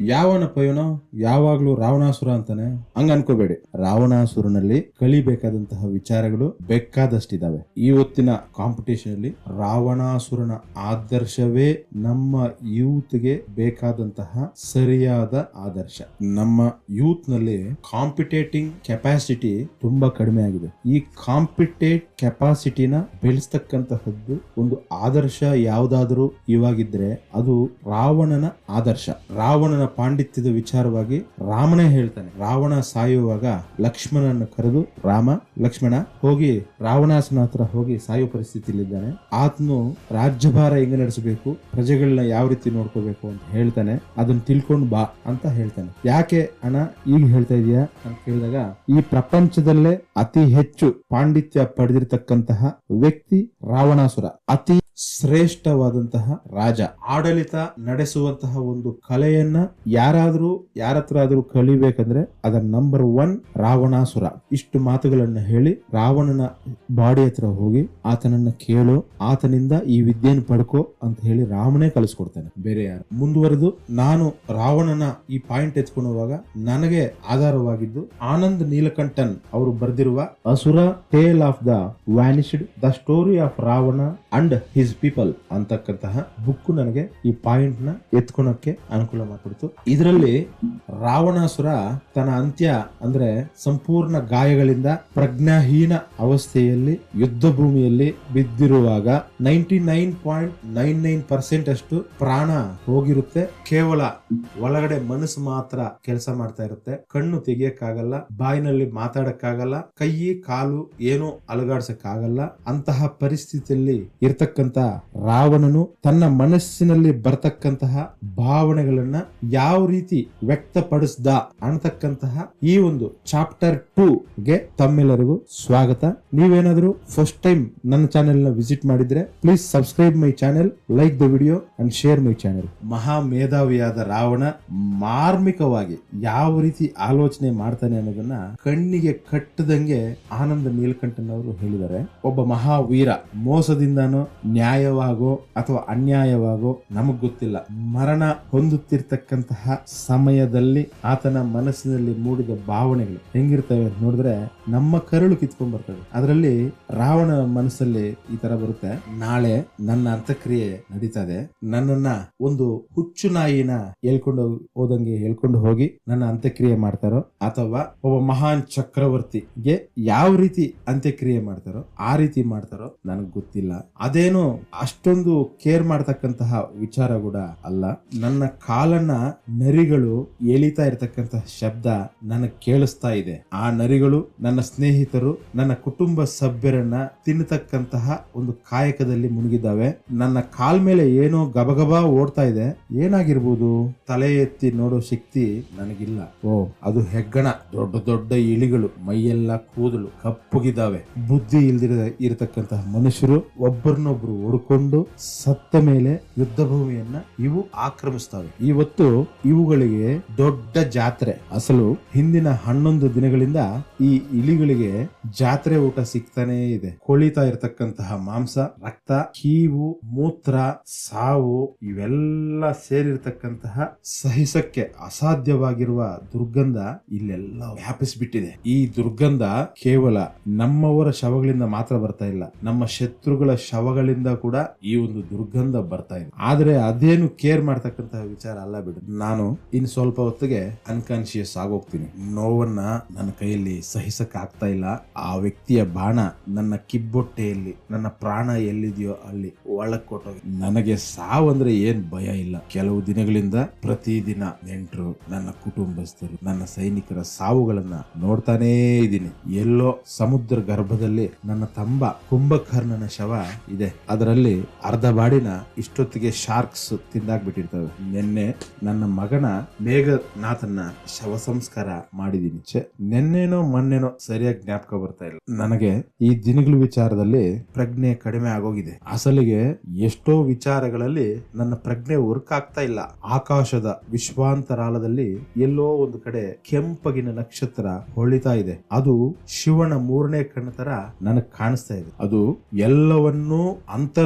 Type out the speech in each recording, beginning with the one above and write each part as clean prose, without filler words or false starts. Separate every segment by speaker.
Speaker 1: ಯಾವನ ಪಯವನೋ ಯಾವಾಗ್ಲೂ ರಾವಣಾಸುರ ಅಂತಾನೆ ಹಂಗ ಅನ್ಕೋಬೇಡಿ. ರಾವಣಾಸುರನಲ್ಲಿ ಕಲಿಬೇಕಾದಂತಹ ವಿಚಾರಗಳು ಬೇಕಾದಷ್ಟಿದಾವೆ. ಇವತ್ತಿನ ಕಾಂಪಿಟೇಷನ್ ಅಲ್ಲಿ ರಾವಣಾಸುರನ ಆದರ್ಶವೇ ನಮ್ಮ ಯೂತ್ಗೆ ಬೇಕಾದಂತಹ ಸರಿಯಾದ ಆದರ್ಶ. ನಮ್ಮ ಯೂತ್ ನಲ್ಲಿ ಕಾಂಪಿಟೇಟಿಂಗ್ ಕೆಪಾಸಿಟಿ ತುಂಬಾ ಕಡಿಮೆ ಆಗಿದೆ. ಈ ಕಾಂಪಿಟೇಟ್ ಕೆಪಾಸಿಟಿನ ಬೆಳೆಸ್ತಕ್ಕಂತಹದ್ದು ಒಂದು ಆದರ್ಶ ಯಾವ್ದಾದ್ರು ಇವಾಗಿದ್ರೆ ಅದು ರಾವಣನ ಆದರ್ಶ. ರಾವಣನ ಪಾಂಡಿತ್ಯದ ವಿಚಾರವಾಗಿ ರಾಮನೇ ಹೇಳ್ತಾನೆ. ರಾವಣ ಸಾಯುವಾಗ ಲಕ್ಷ್ಮಣನ ಕರೆದು, ರಾಮ ಲಕ್ಷ್ಮಣ ಹೋಗಿ ರಾವಣಾಸನ ಹತ್ರ ಹೋಗಿ ಸಾಯೋ ಪರಿಸ್ಥಿತಿಲಿದ್ದಾನೆ, ಆತನು ರಾಜ್ಯಭಾರ ಹೆಂಗ ನಡೆಸಬೇಕು, ಪ್ರಜೆಗಳನ್ನ ಯಾವ ರೀತಿ ನೋಡ್ಕೋಬೇಕು ಅಂತ ಹೇಳ್ತಾನೆ, ಅದನ್ನ ತಿಳ್ಕೊಂಡು ಬಾ ಅಂತ ಹೇಳ್ತಾನೆ. ಯಾಕೆ ಅಣ್ಣ ಈಗ ಹೇಳ್ತಾ ಇದೀಯಾ ಅಂತ ಕೇಳಿದಾಗ, ಈ ಪ್ರಪಂಚದಲ್ಲೇ ಅತಿ ಹೆಚ್ಚು ಪಾಂಡಿತ್ಯ ಪಡೆದಿರತಕ್ಕಂತಹ ವ್ಯಕ್ತಿ ರಾವಣಾಸುರ. ಅತಿ ಶ್ರೇಷ್ಠವಾದಂತಹ ರಾಜ. ಆಡಳಿತ ನಡೆಸುವಂತಹ ಒಂದು ಕಲೆಯನ್ನ ಯಾರತ್ರ ಆದ್ರೂ ಕಲಿಬೇಕಂದ್ರೆ ಅದರ ನಂಬರ್ 1 ರಾವಣಾಸುರ. ಇಷ್ಟು ಮಾತುಗಳನ್ನ ಹೇಳಿ ರಾವಣನ ಬಾಡಿ ಹತ್ರ ಹೋಗಿ ಆತನನ್ನ ಕೇಳು, ಆತನಿಂದ ಈ ವಿದ್ಯೆಯನ್ನು ಪಡ್ಕೋ ಅಂತ ಹೇಳಿ ರಾಮನೇ ಕಲಿಸ್ಕೊಡ್ತಾನೆ, ಬೇರೆ ಯಾರು. ಮುಂದುವರೆದು ನಾನು ರಾವಣನ ಈ ಪಾಯಿಂಟ್ ಎತ್ಕೊಳ್ಳುವಾಗ ನನಗೆ ಆಧಾರವಾಗಿದ್ದು ಆನಂದ್ ನೀಲಕಂಠನ್ ಅವರು ಬರೆದಿರುವ Asura tale of the vanished, the story of Ravana and his people ಅಂತಕ್ಕಂತಹ ಬುಕ್ ನನಗೆ ಈ ಪಾಯಿಂಟ್ ನ ಎತ್ಕೊಳಕ್ಕೆ ಅನುಕೂಲ ಮಾಡಿಕೊಡ್ತು. ಇದರಲ್ಲಿ ರಾವಣಾಸುರ ತನ್ನ ಅಂತ್ಯ ಅಂದ್ರೆ ಸಂಪೂರ್ಣ ಗಾಯಗಳಿಂದ ಪ್ರಜ್ಞಾಹೀನ ಅವಸ್ಥೆಯಲ್ಲಿ ಯುದ್ಧ ಭೂಮಿಯಲ್ಲಿ ಬಿದ್ದಿರುವಾಗ 99.99% ಅಷ್ಟು ಪ್ರಾಣ ಹೋಗಿರುತ್ತೆ. ಕೇವಲ ಒಳಗಡೆ ಮನಸ್ಸು ಮಾತ್ರ ಕೆಲಸ ಮಾಡ್ತಾ ಇರುತ್ತೆ. ಕಣ್ಣು ತೆಗಿಯಕ್ಕಾಗಲ್ಲ, ಬಾಯಿನಲ್ಲಿ ಮಾತಾಡಕ್ಕಾಗಲ್ಲ, ಕೈ ಕಾಲು ಏನು ಅಲುಗಾಡ್ಸಕ್ಕಾಗಲ್ಲ. ಅಂತಹ ಪರಿಸ್ಥಿತಿಯಲ್ಲಿ ಇರ್ತಕ್ಕಂತ ರಾವಣನು ತನ್ನ ಮನಸ್ಸಿನಲ್ಲಿ ಬರ್ತಕ್ಕಂತಹ ಭಾವನೆಗಳನ್ನ ಯಾವ ರೀತಿ ವ್ಯಕ್ತಪಡಿಸ್ದ ಅನ್ನತಕ್ಕಂತಹ ಈ ಒಂದು ಚಾಪ್ಟರ್ 2 ಗೆ ತಮ್ಮೆಲ್ಲರಿಗೂ ಸ್ವಾಗತ. ನೀವೇನಾದ್ರೂ ಫಸ್ಟ್ ಟೈಮ್ ನನ್ನ ಚಾನೆಲ್ ನ ವಿಸಿಟ್ ಮಾಡಿದ್ರೆ please subscribe my channel, like the video and share my channel. ಮಹಾ ಮೇಧಾವಿಯಾದ ರಾವಣ ಮಾರ್ಮಿಕವಾಗಿ ಯಾವ ರೀತಿ ಆಲೋಚನೆ ಮಾಡ್ತಾನೆ ಅನ್ನೋದನ್ನ ಕಣ್ಣಿಗೆ ಕಟ್ಟದಂಗೆ ಆನಂದ ನೀಲಕಂಠನ್ ಅವರು ಹೇಳಿದ್ದಾರೆ. ಒಬ್ಬ ಮಹಾವೀರ ಮೋಸದಿಂದನೋ ನ್ಯಾಯವಾಗೋ ಅಥವಾ ಅನ್ಯಾಯವಾಗೋ ನಮಗ್ ಗೊತ್ತಿಲ್ಲ, ಮರಣ ಹೊಂದುತ್ತಿರ್ತಕ್ಕಂತಹ ಸಮಯದಲ್ಲಿ ಆತನ ಮನಸ್ಸಿನಲ್ಲಿ ಮೂಡಿದ ಭಾವನೆಗಳು ಹೆಂಗಿರ್ತವೆ ನೋಡಿದ್ರೆ ನಮ್ಮ ಕರುಳು ಕಿತ್ಕೊಂಡ್ ಬರ್ತದೆ. ಅದರಲ್ಲಿ ರಾವಣ ಮನಸ್ಸಲ್ಲಿ ಈ ತರ ಬರುತ್ತೆ, ನಾಳೆ ನನ್ನ ಅಂತಕ್ರಿಯೆ ನಡೀತದೆ, ನನ್ನನ್ನ ಒಂದು ಹುಚ್ಚು ನಾಯಿನ ಹೇಳ್ಕೊಂಡು ಹೋಗಿ ನನ್ನ ಅಂತ್ಯಕ್ರಿಯೆ ಮಾಡ್ತಾರೋ ಅಥವಾ ಒಬ್ಬ ಮಹಾನ್ ಚಕ್ರವರ್ತಿಗೆ ಯಾವ ರೀತಿ ಅಂತ್ಯಕ್ರಿಯೆ ಮಾಡ್ತಾರೋ ಆ ರೀತಿ ಮಾಡ್ತಾರೋ ನನಗ್ ಗೊತ್ತಿಲ್ಲ. ಅದೇನು ಅಷ್ಟೊಂದು ಕೇರ್ ಮಾಡ್ತಕ್ಕಂತಹ ವಿಚಾರ ಕೂಡ ಅಲ್ಲ. ನನ್ನ ಕಾಲನ್ನ ನರಿಗಳು ಎಳಿತಾ ಇರತಕ್ಕಂತಹ ಶಬ್ದ ನನಗ್ ಕೇಳಿಸ್ತಾ ಇದೆ. ಆ ನರಿಗಳು ನನ್ನ ಸ್ನೇಹಿತರು, ನನ್ನ ಕುಟುಂಬ ಸಭ್ಯರನ್ನ ತಿನ್ನತಕ್ಕಂತಹ ಒಂದು ಕಾಯಕದಲ್ಲಿ ಮುಳುಗಿದ್ದಾವೆ. ನನ್ನ ಕಾಲ್ ಮೇಲೆ ಏನೋ ಗಬಗಬ ಓಡ್ತಾ ಇದೆ, ಏನಾಗಿರ್ಬೋದು? ತಲೆ ಎತ್ತಿ ನೋಡೋ ಶಕ್ತಿ ನನಗಿಲ್ಲ. ಓ, ಅದು ಹೆಗ್ಗಣ. ದೊಡ್ಡ ದೊಡ್ಡ ಇಲಿಗಳು, ಮೈಯೆಲ್ಲ ಕೂದಲು ಕಪ್ಪುಗಿದ್ದಾವೆ. ಬುದ್ಧಿ ಇರತಕ್ಕಂತಹ ಮನುಷ್ಯರು ಒಬ್ಬರನ್ನೊಬ್ರು ಹೊಡ್ಕೊಂಡು ಸತ್ತ ಮೇಲೆ ಯುದ್ಧ ಭೂಮಿಯನ್ನ ಇವು ಆಕ್ರಮಿಸ್ತವೆ. ಇವತ್ತು ಇವುಗಳಿಗೆ ದೊಡ್ಡ ಜಾತ್ರೆ. ಅಸಲು ಹಿಂದಿನ 11 ದಿನಗಳಿಂದ ಈ ಇಲಿಗಳಿಗೆ ಜಾತ್ರೆ ಊಟ ಸಿಗ್ತಾನೆ ಇದೆ. ಕೊಳಿತಾ ಇರತಕ್ಕಂತಹ ಮಾಂಸ, ರಕ್ತ, ಕೀವು, ಮೂತ್ರ, ಸಾವು ಇವೆಲ್ಲ ಸೇರಿರ್ತಕ್ಕಂತಹ ಸಹಿಸಕ್ಕೆ ಅಸಾಧ್ಯವಾಗಿರುವ ದುರ್ಗಂಧ ಇಲ್ಲೆಲ್ಲ ವ್ಯಾಪಿಸ್ಬಿಟ್ಟಿದೆ. ಈ ದುರ್ಗಂಧ ಕೇವಲ ನಮ್ಮವರ ಶವಗಳಿಂದ ಮಾತ್ರ ಬರ್ತಾ ಇಲ್ಲ, ನಮ್ಮ ಶತ್ರುಗಳ ಶವಗಳಿಂದ ಕೂಡ ಈ ಒಂದು ದುರ್ಗಂಧ ಬರ್ತಾ ಇದೆ. ಆದ್ರೆ ಅದೇನು ಕೇರ್ ಮಾಡ್ತಕ್ಕಂತಹ ವಿಚಾರ ಅಲ್ಲ ಬಿಡು. ನಾನು ಇನ್ ಸ್ವಲ್ಪ ಹೊತ್ತಿಗೆ ಅನ್ಕಾನ್ಶಿಯಸ್ ಆಗೋಗ್ತೀನಿ. ನೋವನ್ನ ನನ್ನ ಕೈಯಲ್ಲಿ ಸಹಿಸಕ್ ಆಗ್ತಾ ಇಲ್ಲ. ಆ ವ್ಯಕ್ತಿಯ ಬಾಣ ನನ್ನ ಕಿಬ್ಬೊಟ್ಟೆಯಲ್ಲಿ, ನನ್ನ ಪ್ರಾಣ ಎಲ್ಲಿದೆಯೋ ಅಲ್ಲಿ ಒಳಗ್ ಕೊಟ್ಟೋಗಿ. ನನಗೆ ಸಾವಂದ್ರೆ ಏನ್ ಭಯ ಇಲ್ಲ. ಕೆಲವು ದಿನಗಳಿಂದ ಪ್ರತಿದಿನ ನೆಂಟರು, ನನ್ನ ಕುಟುಂಬಸ್ಥರು, ನನ್ನ ಸೈನಿಕರ ಸಾವುಗಳನ್ನ ನೋಡ್ತಾನೇ ಇದ್ದೀನಿ. ಎಲ್ಲೋ ಸಮುದ್ರ ಗರ್ಭದಲ್ಲಿ ನನ್ನ ತಂಬ ಕುಂಭಕರ್ಣನ ಶವ ಇದೆ. ಅದರಲ್ಲಿ ಅರ್ಧ ಬಾಡಿನ ಇಷ್ಟೊತ್ತಿಗೆ ಶಾರ್ಕ್ಸ್ ತಿಂದಾಕ್ಬಿಟ್ಟಿರ್ತವೆ. ನಿನ್ನೆ ನನ್ನ ಮಗನ ಮೇಘನಾಥನ ಶವ ಸಂಸ್ಕಾರ ಮಾಡಿದೀನಿ. ನಿನ್ನೆನೋ ಮೊನ್ನೆನೋ ಸರಿಯಾಗಿ ಜ್ಞಾಪಕ ಬರ್ತಾ ಇಲ್ಲ ನನಗೆ. ಈ ದಿನಗಳ ವಿಚಾರದಲ್ಲಿ ಪ್ರಜ್ಞೆ ಕಡಿಮೆ ಆಗೋಗಿದೆ. ಅಸಲಿಗೆ ಎಷ್ಟೋ ವಿಚಾರಗಳಲ್ಲಿ ನನ್ನ ಪ್ರಜ್ಞೆ ವರ್ಕ್ ಆಗ್ತಾ ಇಲ್ಲ. ಆಕಾಶದ ವಿಶ್ವಾಂತರಾಳದಲ್ಲಿ ಎಲ್ಲೋ ಒಂದು ಕಡೆ ಕೆಂಪಗಿನ ನಕ್ಷತ್ರ ಹೊಳಿತಾ ಇದೆ. ಅದು ಶಿವನ 3ನೇ ಕಣ್ಣ ತರ ನನಗ್ ಕಾಣಿಸ್ತಾ ಇದೆ. ಅದು ಎಲ್ಲವನ್ನೂ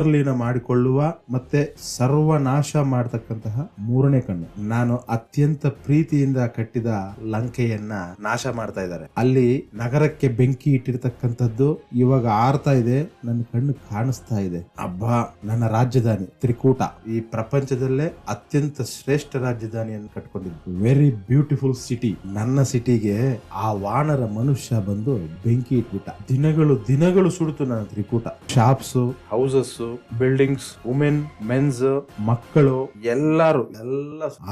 Speaker 1: ಅಂತರ್ಲೀನ ಮಾಡಿಕೊಳ್ಳುವ ಮತ್ತೆ ಸರ್ವನಾಶ ಮಾಡತಕ್ಕಂತಹ ಮೂರನೇ ಕಣ್ಣು. ನಾನು ಅತ್ಯಂತ ಪ್ರೀತಿಯಿಂದ ಕಟ್ಟಿದ ಲಂಕೆಯನ್ನ ನಾಶ ಮಾಡ್ತಾ ಇದ್ದಾರೆ. ಅಲ್ಲಿ ನಗರಕ್ಕೆ ಬೆಂಕಿ ಇಟ್ಟಿರ್ತಕ್ಕಂಥದ್ದು ಇವಾಗ ಆರ್ತಾ ಇದೆ, ನನ್ನ ಕಣ್ಣು ಕಾಣಿಸ್ತಾ ಇದೆ. ಅಬ್ಬಾ, ನನ್ನ ರಾಜಧಾನಿ ತ್ರಿಕೂಟ ಈ ಪ್ರಪಂಚದಲ್ಲೇ ಅತ್ಯಂತ ಶ್ರೇಷ್ಠ ರಾಜಧಾನಿಯನ್ನು ಕಟ್ಕೊಂಡಿದ್ದು. Very beautiful city. ನನ್ನ ಸಿಟಿಗೆ ಆ ವಾನರ ಮನುಷ್ಯ ಬಂದು ಬೆಂಕಿ ಇಟ್ಬಿಟ್ಟ. ದಿನಗಳು ಸುಡಿತು ನನ್ನ ತ್ರಿಕೂಟ. Shops, houses, buildings, women, mens, ಮಕ್ಕಳು ಎಲ್ಲ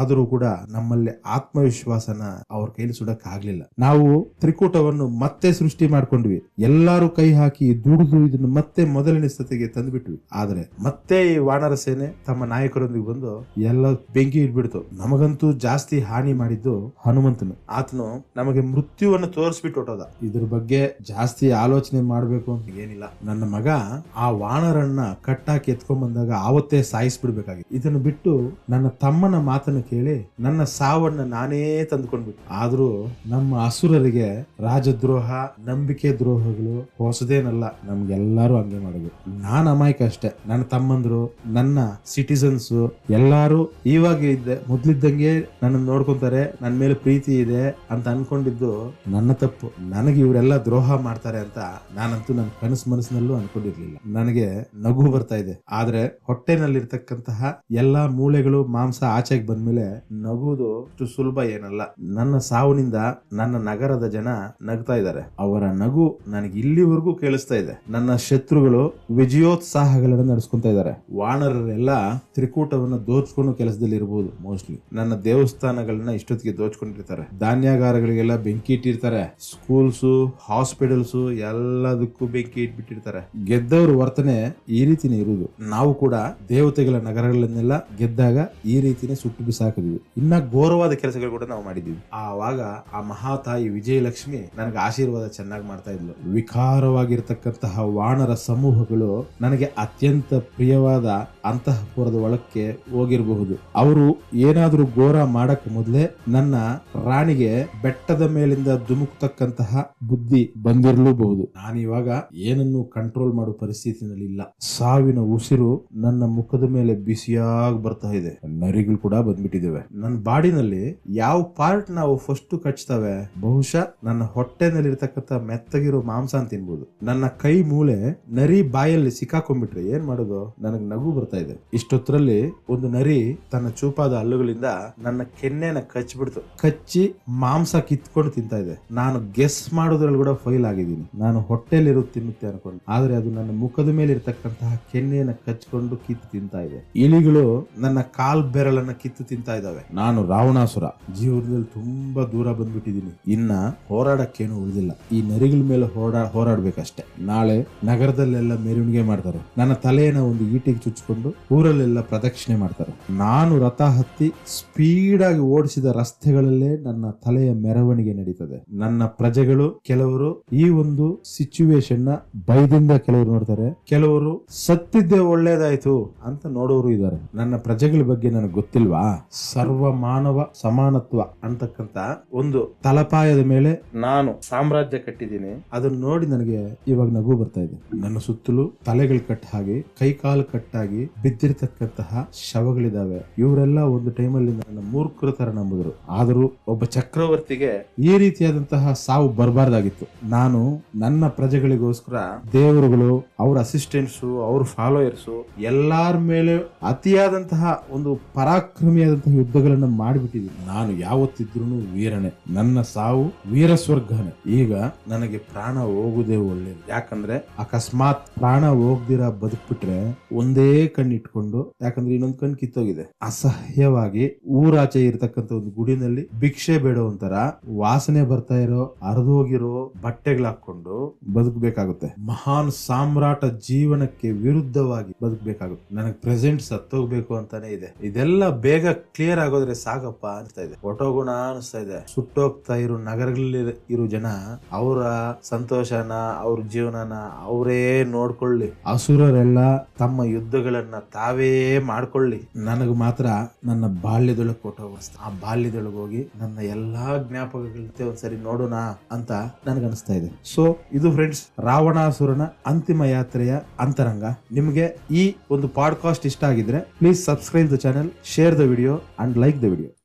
Speaker 1: ಆದರೂ ಕೂಡ ನಮ್ಮಲ್ಲಿ ಆತ್ಮವಿಶ್ವಾಸನ ಅವ್ರ ಕೈಲಿ ಸುಡಕ್ ಆಗ್ಲಿಲ್ಲ. ನಾವು ತ್ರಿಕೂಟವನ್ನು ಮತ್ತೆ ಸೃಷ್ಟಿ ಮಾಡ್ಕೊಂಡ್ವಿ. ಎಲ್ಲಾರು ಕೈ ಹಾಕಿ ದುಡಿದು ಇದನ್ನು ಮತ್ತೆ ಮೊದಲನೇ ಸ್ಥಿತಿಗೆ ತಂದ್ಬಿಟ್ವಿ. ಆದ್ರೆ ಮತ್ತೆ ಈ ವಾನರ ಸೇನೆ ತಮ್ಮ ನಾಯಕರೊಂದಿಗೆ ಬಂದು ಎಲ್ಲ ಬೆಂಕಿ ಇಟ್ಬಿಡ್ತು. ನಮಗಂತೂ ಜಾಸ್ತಿ ಹಾನಿ ಮಾಡಿದ್ದು ಹನುಮಂತನು. ಆತನು ನಮಗೆ ಮೃತ್ಯುವನ್ನು ತೋರಿಸ್ಬಿಟ್ಟು ಹೊಟ್ಟೋದ. ಇದ್ರ ಬಗ್ಗೆ ಜಾಸ್ತಿ ಆಲೋಚನೆ ಮಾಡ್ಬೇಕು ಅಂತ ಏನಿಲ್ಲ. ನನ್ನ ಮಗ ಆ ವಾನರನ್ನ ಕಟ್ಟಾಕಿ ಎತ್ಕೊಂಡ್ ಬಂದಾಗ ಆವತ್ತೇ ಸಾಯಿಸ್ಬಿಡ್ಬೇಕಾಗಿತ್ತು. ಇದನ್ನು ಬಿಟ್ಟು ನನ್ನ ತಮ್ಮನ ಮಾತನ್ನು ಕೇಳಿ ನನ್ನ ಸಾವನ್ನ ನಾನೇ ತಂದ್ಕೊಂಡ್ಬಿಟ್ಟು. ಆದ್ರೂ ನಮ್ಮ ಅಸುರರಿಗೆ ರಾಜದ್ರೋಹ, ನಂಬಿಕೆ ದ್ರೋಹಗಳು ಹೊಸದೇನಲ್ಲ. ನಮ್ಗೆಲ್ಲಾರು ಹಂಗೆ ಮಾಡಬೇಕು. ನಾನ್ ಅಮಾಯಕ ಅಷ್ಟೇ. ನನ್ನ ತಮ್ಮಂದ್ರು, ನನ್ನ ಸಿಟಿಸನ್ಸ್ ಎಲ್ಲಾರು ಇವಾಗ ಮೊದ್ಲಿದ್ದಂಗೆ ನನ್ನ ನೋಡ್ಕೊಂತಾರೆ, ನನ್ನ ಮೇಲೆ ಪ್ರೀತಿ ಇದೆ ಅಂತ ಅನ್ಕೊಂಡಿದ್ದು ನನ್ನ ತಪ್ಪು. ನನಗೆ ಇವರೆಲ್ಲ ದ್ರೋಹ ಮಾಡ್ತಾರೆ ಅಂತ ನಾನಂತೂ ನನ್ನ ಮನಸ್ಸಿನಲ್ಲೂ ಅನ್ಕೊಂಡಿರ್ಲಿಲ್ಲ. ನನಗೆ ನಗು ಬರ್ತಾ ಇದೆ. ಆದ್ರೆ ಹೊಟ್ಟೆನಲ್ಲಿರ್ತಕ್ಕಂತಹ ಎಲ್ಲಾ ಮೂಳೆಗಳು ಮಾಂಸ ಆಚೆಗೆ ಬಂದ್ಮೇಲೆ ನಗುವುದು ಅಷ್ಟು ಸುಲಭ ಏನಲ್ಲ. ನನ್ನ ಸಾವುನಿಂದ ನನ್ನ ನಗರದ ಜನ ನಗ್ತಾ ಇದ್ದಾರೆ. ಅವರ ನಗು ನನಗೆ ಇಲ್ಲಿವರೆಗೂ ಕೇಳಿಸ್ತಾ ಇದೆ. ನನ್ನ ಶತ್ರುಗಳು ವಿಜಯೋತ್ಸಾಹಗಳನ್ನು ನಡೆಸ್ಕೊಂತ ಇದ್ದಾರೆ. ವಾನರರೆಲ್ಲ ತ್ರಿಕೂಟವನ್ನು ದೋಚ್ಕೊಂಡು ಕೆಲಸದಲ್ಲಿ ಇರಬಹುದು. ಮೋಸ್ಟ್ಲಿ ನನ್ನ ದೇವಸ್ಥಾನಗಳನ್ನ ಇಷ್ಟೊತ್ತಿಗೆ ದೋಚ್ಕೊಂಡಿರ್ತಾರೆ. ಧಾನ್ಯಾಗಾರಗಳಿಗೆಲ್ಲ ಬೆಂಕಿ ಇಟ್ಟಿರ್ತಾರೆ. ಸ್ಕೂಲ್ಸ್, ಹಾಸ್ಪಿಟಲ್ಸ್ ಎಲ್ಲದಕ್ಕೂ ಬೆಂಕಿ ಇಟ್ಬಿಟ್ಟಿರ್ತಾರೆ. ಗೆದ್ದವ್ರ ವರ್ತನೆ ಈ ರೀತಿನೇ ಇರುವುದು. ನಾವು ಕೂಡ ದೇವತೆಗಳ ನಗರಗಳನ್ನೆಲ್ಲ ಗೆದ್ದಾಗ ಈ ರೀತಿನೇ ಸುಟ್ಟು ಬಿಸಾಕಿದ್ವಿ. ಇನ್ನ ಘೋರವಾದ ಕೆಲಸಗಳು ಕೂಡ ನಾವು ಮಾಡಿದ್ವಿ. ಆವಾಗ ಆ ಮಹಾತಾಯಿ ವಿಜಯಲಕ್ಷ್ಮಿ ನನಗೆ ಆಶೀರ್ವಾದ ಚೆನ್ನಾಗಿ ಮಾಡ್ತಾ ಇದ್ಲು. ವಿಕಾರವಾಗಿರ್ತಕ್ಕಂತಹ ವಾನರ ಸಮೂಹಗಳು ನನಗೆ ಅತ್ಯಂತ ಪ್ರಿಯವಾದ ಅಂತಃಪುರದ ಒಳಕ್ಕೆ ಹೋಗಿರಬಹುದು. ಅವರು ಏನಾದ್ರೂ ಘೋರ ಮಾಡಕ್ ಮೊದಲೇ ನನ್ನ ರಾಣಿಗೆ ಬೆಟ್ಟದ ಮೇಲಿಂದ ಧುಮುಕ್ತಕ್ಕಂತಹ ಬುದ್ಧಿ ಬಂದಿರಲೂಬಹುದು. ನಾನಿವಾಗ ಏನನ್ನು ಕಂಟ್ರೋಲ್ ಮಾಡೋ ಪರಿಸ್ಥಿತಿನಲ್ಲಿ ಇಲ್ಲ. ಸಾವಿನ ಉಸಿರು ನನ್ನ ಮುಖದ ಮೇಲೆ ಬಿಸಿಯಾಗಿ ಬರ್ತಾ ಇದೆ. ನರಿಗಳು ಕೂಡ ಬಂದ್ಬಿಟ್ಟಿದ್ದೇವೆ. ನನ್ನ ಬಾಡಿನಲ್ಲಿ ಯಾವ ಪಾರ್ಟ್ ನಾವು ಫಸ್ಟ್ ಕಚ್ತವೆ, ಬಹುಶಃ ನನ್ನ ಹೊಟ್ಟೆನಲ್ಲಿರ್ತಕ್ಕಂಥ ಮೆತ್ತಗಿರೋ ಮಾಂಸ ಅಂತ ತಿನ್ಬೋದು. ನನ್ನ ಕೈ ಮೂಳೆ ನರಿ ಬಾಯಲ್ಲಿ ಸಿಕ್ಕಾಕೊಂಡ್ಬಿಟ್ರೆ ಏನ್ ಮಾಡೋದು? ನನಗ್ ನಗು ಬರ್ತಾ ಇದೆ. ಇಷ್ಟೊತ್ತರಲ್ಲಿ ಒಂದು ನರಿ ತನ್ನ ಚೂಪಾದ ಹಲ್ಲುಗಳಿಂದ ನನ್ನ ಕೆನ್ನೆನ ಕಚ್ಚಿಬಿಡ್ತು. ಕಚ್ಚಿ ಮಾಂಸ ಕಿತ್ಕೊಂಡು ತಿಂತಾ ಇದೆ. ನಾನು ಗೆಸ್ ಮಾಡೋದ್ರಲ್ಲಿ ಕೂಡ ಫೈಲ್ ಆಗಿದ್ದೀನಿ. ನಾನು ಹೊಟ್ಟೆಲಿರೋ ತಿನ್ನುತ್ತೆ ಅನ್ಕೊಂಡು, ಆದ್ರೆ ಅದು ನನ್ನ ಮುಖದ ಮೇಲೆ ಇರ್ತಕ್ಕಂತಹ ಕೆನ್ನೆಯನ್ನ ಕಚ್ಕೊಂಡು ಕಿತ್ತು ತಿಂತಾ ಇದೆ. ಇಲಿಗಳು ನನ್ನ ಕಾಲ್ ಬೆರಳನ್ನ ಕಿತ್ತು ತಿಂತಾ ಇದಾವೆ. ನಾನು ರಾವಣಾಸುರ. ಜೀವನದಲ್ಲಿ ತುಂಬಾ ದೂರ ಬಂದ್ಬಿಟ್ಟಿದ್ದೀನಿ. ಇನ್ನ ಹೋರಾಡಕ್ಕೇನು ಉಳಿದಿಲ್ಲ. ಈ ನರಿಗಳ ಮೇಲೆ ಹೋರಾಡ್ಬೇಕಷ್ಟೆ. ನಾಳೆ ನಗರದಲ್ಲೆಲ್ಲ ಮೆರವಣಿಗೆ ಮಾಡ್ತಾರೆ. ನನ್ನ ತಲೆಯನ್ನ ಒಂದು ಈಟಿಗೆ ಚುಚ್ಚಿಕೊಂಡು ಊರಲ್ಲೆಲ್ಲ ಪ್ರದಕ್ಷಿಣೆ ಮಾಡ್ತಾರೆ. ನಾನು ರಥ ಹತ್ತಿ ಸ್ಪೀಡ್ ಆಗಿ ಓಡಿಸಿದ ರಸ್ತೆಗಳಲ್ಲೇ ನನ್ನ ತಲೆಯ ಮೆರವಣಿಗೆ ನಡೀತದೆ. ನನ್ನ ಪ್ರಜೆಗಳು ಕೆಲವರು ಈ ಒಂದು ಸಿಚುವೇಶನ್ ನ ಭಯದಿಂದ ಕೆಲವರು ನೋಡ್ತಾರೆ, ಕೆಲವರು ಸತ್ತಿದ್ದೇ ಒಳ್ಳೇದಾಯ್ತು ಅಂತ ನೋಡೋರು ಇದ್ದಾರೆ. ನನ್ನ ಪ್ರಜೆಗಳ ಬಗ್ಗೆ ನನಗೆ ಗೊತ್ತಿಲ್ವಾ? ಸರ್ವ ಮಾನವ ಸಮಾನತ್ವ ಅಂತಕ್ಕಂತ ಒಂದು ತಲಪಾಯದ ಮೇಲೆ ನಾನು ಸಾಮ್ರಾಜ್ಯ ಕಟ್ಟಿದ್ದೀನಿ. ಅದನ್ನ ನೋಡಿ ನನಗೆ ಇವಾಗ ನಗು ಬರ್ತಾ ಇದೆ. ನನ್ನ ಸುತ್ತಲೂ ತಲೆಗಳು ಕಟ್ ಹಾಗೆ, ಕೈಕಾಲು ಕಟ್ಟಾಗಿ ಬಿದ್ದಿರ್ತಕ್ಕಂತಹ ಶವಗಳಿದಾವೆ. ಇವರೆಲ್ಲ ಒಂದು ಟೈಮಲ್ಲಿ ನನ್ನ ಮೂರ್ಖರ ತರ ನಂಬಿದ್ರು. ಆದರೂ ಒಬ್ಬ ಚಕ್ರವರ್ತಿಗೆ ಈ ರೀತಿಯಾದಂತಹ ಸಾವು ಬರಬಾರ್ದಾಗಿತ್ತು. ನಾನು ನನ್ನ ಪ್ರಜೆಗಳಿಗೋಸ್ಕರ ದೇವರುಗಳು, ಅವ್ರ ಅಸಿಸ್ಟೆಂಟ್ಸ್, ಅವ್ರ ಫಾಲೋಯರ್ಸ್ ಎಲ್ಲಾರ ಮೇಲೆ ಅತಿಯಾದಂತಹ ಒಂದು ಪರಾಕ್ರಮಿಯಾದಂತಹ ಯುದ್ಧಗಳನ್ನ ಮಾಡಿಬಿಟ್ಟಿದ್ದೀನಿ. ನಾನು ಯಾವತ್ತಿದ್ರು ವೀರನೇ. ನನ್ನ ಸಾವು ವೀರ ಸ್ವರ್ಗನೇ. ಈಗ ನನಗೆ ಪ್ರಾಣ ಹೋಗುದೇ ಒಳ್ಳೇದು. ಯಾಕಂದ್ರೆ ಅಕಸ್ಮಾತ್ ಪ್ರಾಣ ಹೋಗ್ದಿರ ಬದುಕ್ಬಿಟ್ರೆ ಒಂದೇ ಕಣ್ಣು ಇಟ್ಕೊಂಡು, ಯಾಕಂದ್ರೆ ಇನ್ನೊಂದು ಕಣ್ಣು ಕಿತ್ತೋಗಿದೆ, ಅಸಹ್ಯವಾಗಿ ಊರಾಚೆ ಇರತಕ್ಕಂತ ಒಂದು ಗುಡಿನಲ್ಲಿ ಭಿಕ್ಷೆ ಬೇಡೋ ಒಂಥರ ವಾಸನೆ ಬರ್ತಾ ಇರೋ ಅರ್ಧೋಗಿರೋ ಬಟ್ಟೆಗಳು ಹಾಕೊಂಡು ಬದುಕಬೇಕಾಗುತ್ತೆ. ಮಹಾನ್ ಸಾಮ್ರಾಟ ಜೀವನಕ್ಕೆ ವಿರುದ್ಧವಾಗಿ ಬದುಕಬೇಕಾಗುತ್ತೆ. ನನಗೆ ಪ್ರೆಸೆಂಟ್ ಸತ್ತೋಗ್ಬೇಕು ಅಂತಾನೆ ಇದೆ. ಇದೆಲ್ಲ ಬೇಗ ಕ್ಲಿಯರ್ ಆಗೋದ್ರೆ ಸಾಕಪ್ಪ ಅನ್ಸ್ತಾ ಇದೆ. ಹೊಟ್ಟೋಗೋಣ ಅನಿಸ್ತಾ ಇದೆ. ಸುಟ್ಟೋಗ್ತಾ ಇರೋ ನಗರಗಳಲ್ಲಿ ಇರೋ ಜನ ಅವರ ಸಂತೋಷನ, ಅವ್ರ ಜೀವನನ ಅವರೇ ನೋಡ್ಕೊಳ್ಳಿ. ಅಸುರರೆಲ್ಲ ತಮ್ಮ ಯುದ್ಧಗಳನ್ನ ತಾವೇ ಮಾಡ್ಕೊಳ್ಳಿ. ನನಗೆ ಮಾತ್ರ ನನ್ನ ಬಾಲ್ಯದೊಳಗೆ ಕೊಟ್ಟೋಗಿಸ್ತಾ, ಆ ಬಾಲ್ಯದೊಳಗೆ ಹೋಗಿ ನನ್ನ ಎಲ್ಲಾ ಜ್ಞಾಪಕಗಳ ಒಂದ್ಸರಿ ನೋಡೋಣ ಅಂತ ನನಗನ್ನಿಸ್ತಾ ಇದೆ. ಸೊ ಇದು ಫ್ರೆಂಡ್ಸ್ ರಾವಣಾಸುರನ ಅಂತಿಮ ಯಾತ್ರೆಯ ಅಂತರಂಗ. ನಿಮಗೆ ಈ ಒಂದು ಪಾಡ್ಕಾಸ್ಟ್ ಇಷ್ಟ ಆಗಿದ್ರೆ please subscribe the channel, share the video and like the video.